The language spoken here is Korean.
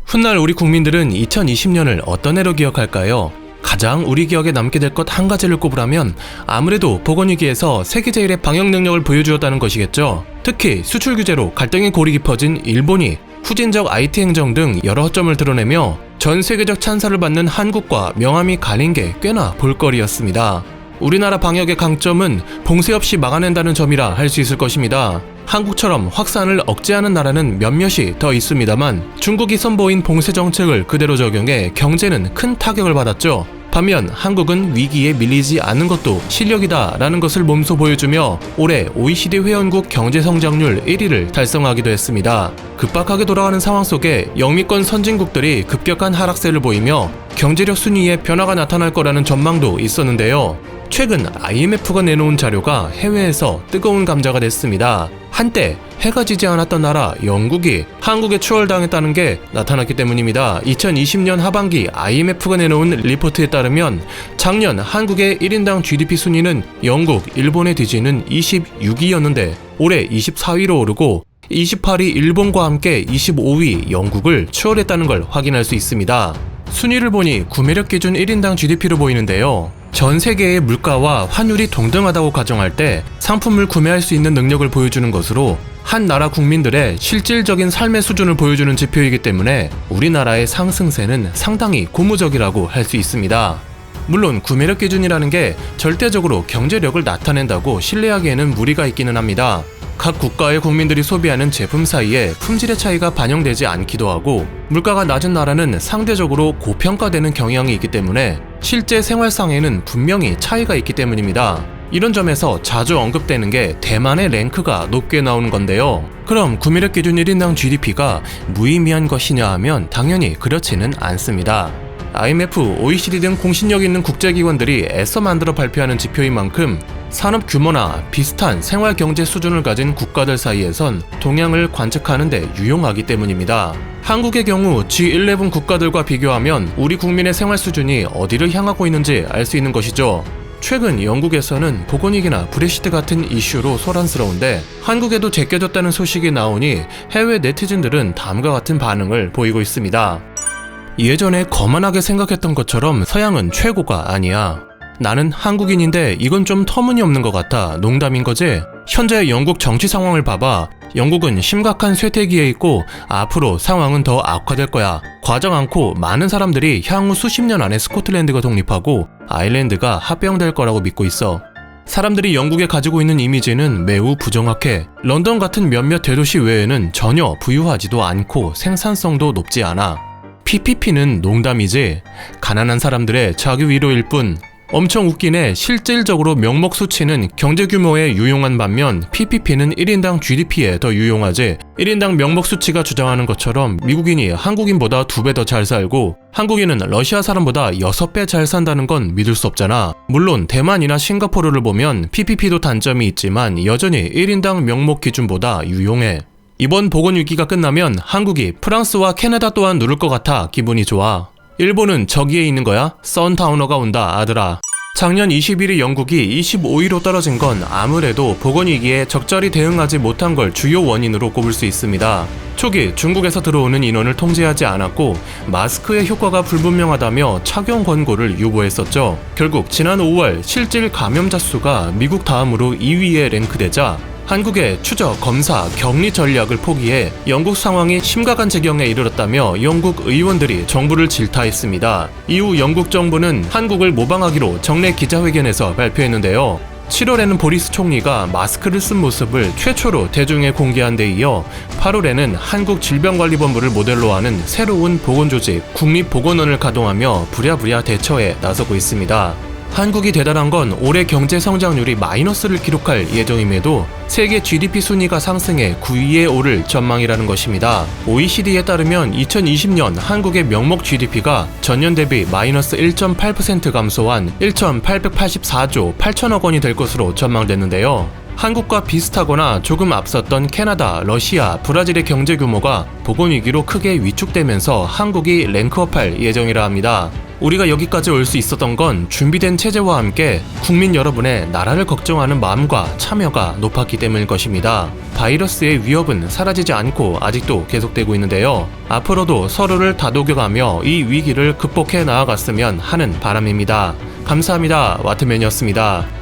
훗날 우리 국민들은 2020년을 어떤 해로 기억할까요? 가장 우리 기억에 남게 될 것 한 가지를 꼽으라면 아무래도 보건위기에서 세계 제1의 방역 능력을 보여주었다는 것이겠죠. 특히 수출 규제로 갈등이 골이 깊어진 일본이 후진적 IT 행정 등 여러 허점을 드러내며 전 세계적 찬사를 받는 한국과 명암이 갈린 게 꽤나 볼거리였습니다. 우리나라 방역의 강점은 봉쇄 없이 막아낸다는 점이라 할 수 있을 것입니다. 한국처럼 확산을 억제하는 나라는 몇몇이 더 있습니다만 중국이 선보인 봉쇄 정책을 그대로 적용해 경제는 큰 타격을 받았죠. 반면 한국은 위기에 밀리지 않는 것도 실력이다라는 것을 몸소 보여주며 올해 OECD 회원국 경제성장률 1위를 달성하기도 했습니다. 급박하게 돌아가는 상황 속에 영미권 선진국들이 급격한 하락세를 보이며 경제력 순위에 변화가 나타날 거라는 전망도 있었는데요. 최근 IMF가 내놓은 자료가 해외에서 뜨거운 감자가 됐습니다. 한때 해가 지지 않았던 나라 영국이 한국에 추월당했다는 게 나타났기 때문입니다. 2020년 하반기 IMF가 내놓은 리포트에 따르면 작년 한국의 1인당 GDP 순위는 영국, 일본에 뒤지는 26위였는데 올해 24위로 오르고 28위 일본과 함께 25위 영국을 추월했다는 걸 확인할 수 있습니다. 순위를 보니 구매력 기준 1인당 GDP로 보이는데요. 전 세계의 물가와 환율이 동등하다고 가정할 때 상품을 구매할 수 있는 능력을 보여주는 것으로 한 나라 국민들의 실질적인 삶의 수준을 보여주는 지표이기 때문에 우리나라의 상승세는 상당히 고무적이라고 할 수 있습니다. 물론 구매력 기준이라는 게 절대적으로 경제력을 나타낸다고 신뢰하기에는 무리가 있기는 합니다. 각 국가의 국민들이 소비하는 제품 사이에 품질의 차이가 반영되지 않기도 하고 물가가 낮은 나라는 상대적으로 고평가되는 경향이 있기 때문에 실제 생활상에는 분명히 차이가 있기 때문입니다. 이런 점에서 자주 언급되는 게 대만의 랭크가 높게 나오는 건데요. 그럼 구매력 기준 1인당 GDP가 무의미한 것이냐 하면 당연히 그렇지는 않습니다. IMF, OECD 등 공신력 있는 국제기관들이 애써 만들어 발표하는 지표인 만큼 산업 규모나 비슷한 생활 경제 수준을 가진 국가들 사이에선 동향을 관측하는 데 유용하기 때문입니다. 한국의 경우 G11 국가들과 비교하면 우리 국민의 생활 수준이 어디를 향하고 있는지 알 수 있는 것이죠. 최근 영국에서는 보건위기나 브렉시트 같은 이슈로 소란스러운데 한국에도 제껴졌다는 소식이 나오니 해외 네티즌들은 다음과 같은 반응을 보이고 있습니다. 예전에 거만하게 생각했던 것처럼 서양은 최고가 아니야. 나는 한국인인데 이건 좀 터무니없는 것 같아. 농담인 거지? 현재 영국 정치 상황을 봐봐. 영국은 심각한 쇠퇴기에 있고 앞으로 상황은 더 악화될 거야. 과장 않고 많은 사람들이 향후 수십 년 안에 스코틀랜드가 독립하고 아일랜드가 합병될 거라고 믿고 있어. 사람들이 영국에 가지고 있는 이미지는 매우 부정확해. 런던 같은 몇몇 대도시 외에는 전혀 부유하지도 않고 생산성도 높지 않아. PPP는 농담이지. 가난한 사람들의 자기 위로일 뿐. 엄청 웃기네. 실질적으로 명목 수치는 경제 규모에 유용한 반면 PPP는 1인당 GDP에 더 유용하지. 1인당 명목 수치가 주장하는 것처럼 미국인이 한국인보다 2배 더 잘 살고 한국인은 러시아 사람보다 6배 잘 산다는 건 믿을 수 없잖아. 물론 대만이나 싱가포르를 보면 PPP도 단점이 있지만 여전히 1인당 명목 기준보다 유용해. 이번 보건위기가 끝나면 한국이 프랑스와 캐나다 또한 누를 것 같아 기분이 좋아. 일본은 저기에 있는 거야? 선타우너가 온다 아들아. 작년 21위 영국이 25위로 떨어진 건 아무래도 보건위기에 적절히 대응하지 못한 걸 주요 원인으로 꼽을 수 있습니다. 초기 중국에서 들어오는 인원을 통제하지 않았고 마스크의 효과가 불분명하다며 착용 권고를 유보했었죠. 결국 지난 5월 실질 감염자 수가 미국 다음으로 2위에 랭크되자 한국의 추적, 검사, 격리 전략을 포기해 영국 상황이 심각한 지경에 이르렀다며 영국 의원들이 정부를 질타했습니다. 이후 영국 정부는 한국을 모방하기로 정례 기자회견에서 발표했는데요. 7월에는 보리스 총리가 마스크를 쓴 모습을 최초로 대중에 공개한 데 이어 8월에는 한국질병관리본부를 모델로 하는 새로운 보건조직 국립보건원을 가동하며 부랴부랴 대처에 나서고 있습니다. 한국이 대단한 건 올해 경제 성장률이 마이너스를 기록할 예정임에도 세계 GDP 순위가 상승해 9위에 오를 전망이라는 것입니다. OECD에 따르면 2020년 한국의 명목 GDP가 전년 대비 마이너스 1.8% 감소한 1,884조 8천억 원이 될 것으로 전망됐는데요. 한국과 비슷하거나 조금 앞섰던 캐나다, 러시아, 브라질의 경제 규모가 보건위기로 크게 위축되면서 한국이 랭크업할 예정이라 합니다. 우리가 여기까지 올 수 있었던 건 준비된 체제와 함께 국민 여러분의 나라를 걱정하는 마음과 참여가 높았기 때문일 것입니다. 바이러스의 위협은 사라지지 않고 아직도 계속되고 있는데요. 앞으로도 서로를 다독여가며 이 위기를 극복해 나아갔으면 하는 바람입니다. 감사합니다. 와트맨이었습니다.